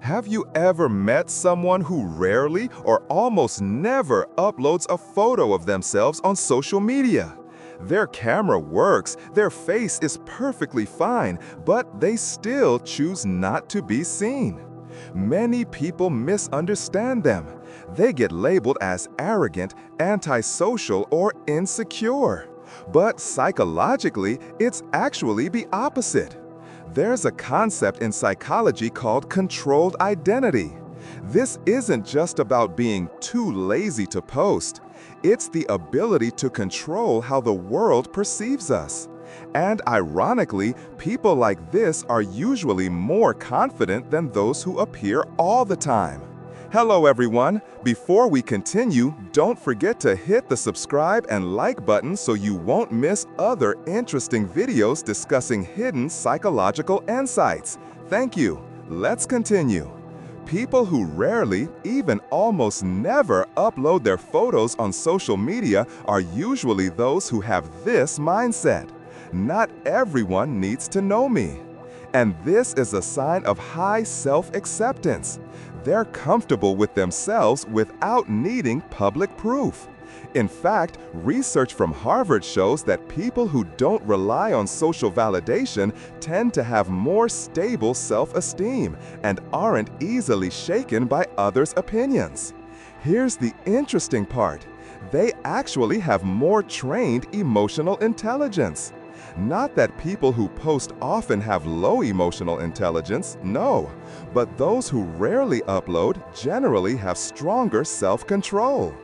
Have you ever met someone who rarely or almost never uploads a photo of themselves on social media? Their camera works, their face is perfectly fine, but they still choose not to be seen. Many people misunderstand them. They get labeled as arrogant, antisocial, or insecure. But psychologically, it's actually the opposite. There's a concept in psychology called controlled identity. This isn't just about being too lazy to post. It's the ability to control how the world perceives us. And ironically, people like this are usually more confident than those who appear all the time. Hello everyone! Before we continue, don't forget to hit the subscribe and like button so you won't miss other interesting videos discussing hidden psychological insights. Thank you. Let's continue. People who rarely, even almost never, upload their photos on social media are usually those who have this mindset. Not everyone needs to know me. And this is a sign of high self-acceptance. They're comfortable with themselves without needing public proof. In fact, research from Harvard shows that people who don't rely on social validation tend to have more stable self-esteem and aren't easily shaken by others' opinions. Here's the interesting part. They actually have more trained emotional intelligence. Not that people who post often have low emotional intelligence, no, but those who rarely upload generally have stronger self-control.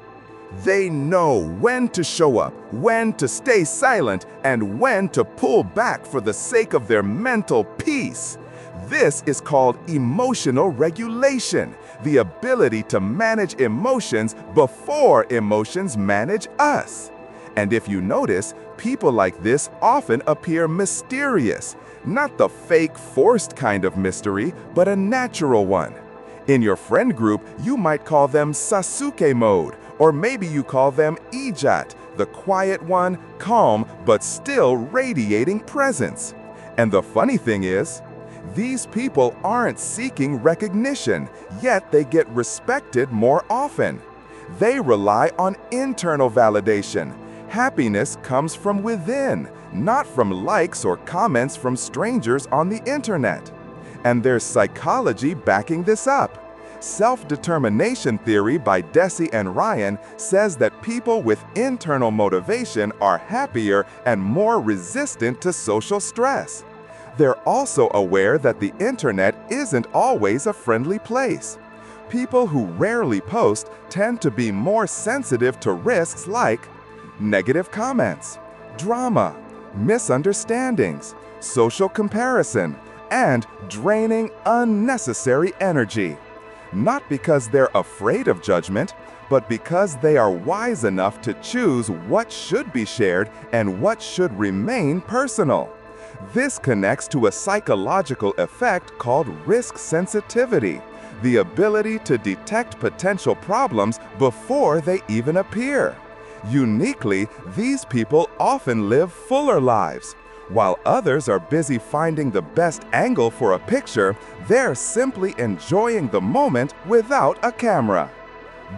They know when to show up, when to stay silent, and when to pull back for the sake of their mental peace. This is called emotional regulation, the ability to manage emotions before emotions manage us. And if you notice, people like this often appear mysterious, not the fake, forced kind of mystery, but a natural one. In your friend group, you might call them Sasuke mode, or maybe you call them Ijat, the quiet one, calm, but still radiating presence. And the funny thing is, these people aren't seeking recognition, yet they get respected more often. They rely on internal validation. Happiness comes from within, not from likes or comments from strangers on the internet. And there's psychology backing this up. Self-determination theory by Deci and Ryan says that people with internal motivation are happier and more resistant to social stress. They're also aware that the internet isn't always a friendly place. People who rarely post tend to be more sensitive to risks like negative comments, drama, misunderstandings, social comparison, and draining unnecessary energy. Not because they're afraid of judgment, but because they are wise enough to choose what should be shared and what should remain personal. This connects to a psychological effect called risk sensitivity, the ability to detect potential problems before they even appear. Uniquely, these people often live fuller lives. While others are busy finding the best angle for a picture, they're simply enjoying the moment without a camera.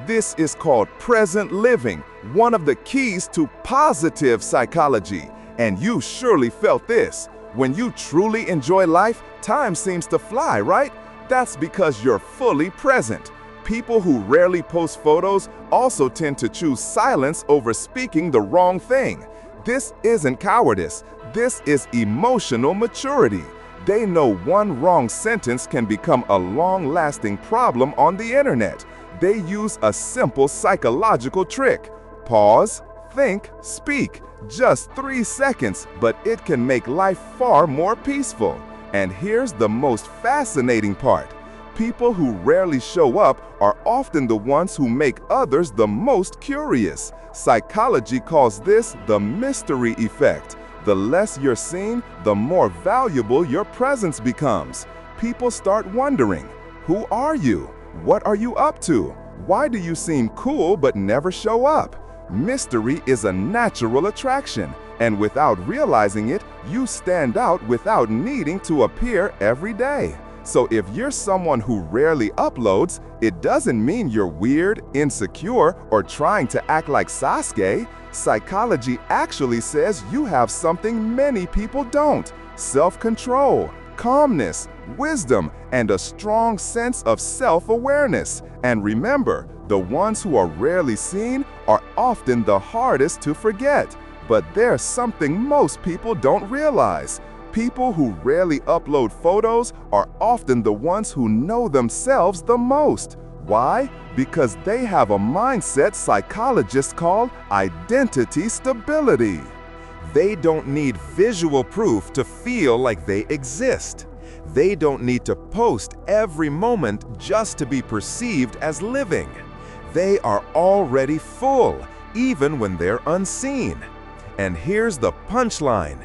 This is called present living, one of the keys to positive psychology. And you surely felt this. When you truly enjoy life, time seems to fly, right? That's because you're fully present. People who rarely post photos also tend to choose silence over speaking the wrong thing. This isn't cowardice. This is emotional maturity. They know one wrong sentence can become a long-lasting problem on the internet. They use a simple psychological trick. Pause, think, speak. Just 3 seconds, but it can make life far more peaceful. And here's the most fascinating part. People who rarely show up are often the ones who make others the most curious. Psychology calls this the mystery effect. The less you're seen, the more valuable your presence becomes. People start wondering, who are you? What are you up to? Why do you seem cool but never show up? Mystery is a natural attraction, and without realizing it, you stand out without needing to appear every day. So if you're someone who rarely uploads, it doesn't mean you're weird, insecure, or trying to act like Sasuke. Psychology actually says you have something many people don't: self-control, calmness, wisdom, and a strong sense of self-awareness. And remember, the ones who are rarely seen are often the hardest to forget. But there's something most people don't realize. People who rarely upload photos are often the ones who know themselves the most. Why? Because they have a mindset psychologists call identity stability. They don't need visual proof to feel like they exist. They don't need to post every moment just to be perceived as living. They are already full, even when they're unseen. And here's the punchline.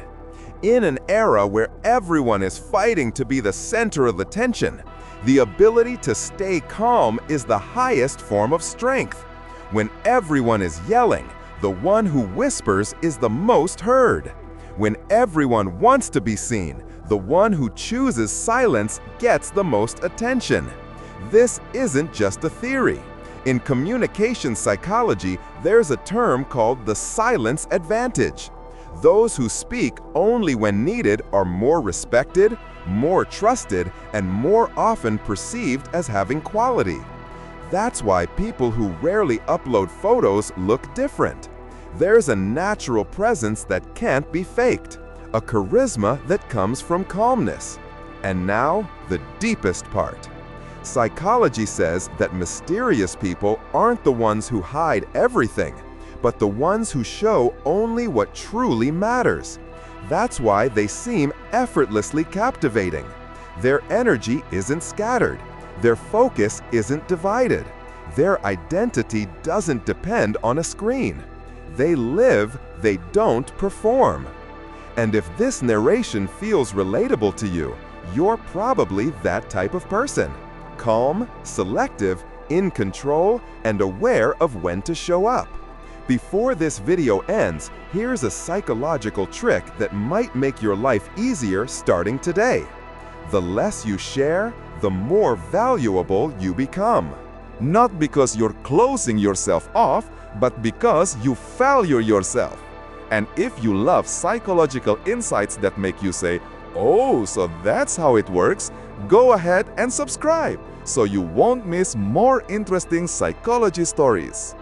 In an era where everyone is fighting to be the center of attention, the ability to stay calm is the highest form of strength. When everyone is yelling, the one who whispers is the most heard. When everyone wants to be seen, the one who chooses silence gets the most attention. This isn't just a theory. In communication psychology, there's a term called the silence advantage. Those who speak only when needed are more respected, more trusted, and more often perceived as having quality. That's why people who rarely upload photos look different. There's a natural presence that can't be faked, a charisma that comes from calmness. And now, the deepest part. Psychology says that mysterious people aren't the ones who hide everything, but the ones who show only what truly matters. That's why they seem effortlessly captivating. Their energy isn't scattered. Their focus isn't divided. Their identity doesn't depend on a screen. They live, they don't perform. And if this narration feels relatable to you, you're probably that type of person. Calm, selective, in control, and aware of when to show up. Before this video ends, here's a psychological trick that might make your life easier starting today. The less you share, the more valuable you become. Not because you're closing yourself off, but because you value yourself. And if you love psychological insights that make you say, "Oh, so that's how it works," go ahead and subscribe so you won't miss more interesting psychology stories.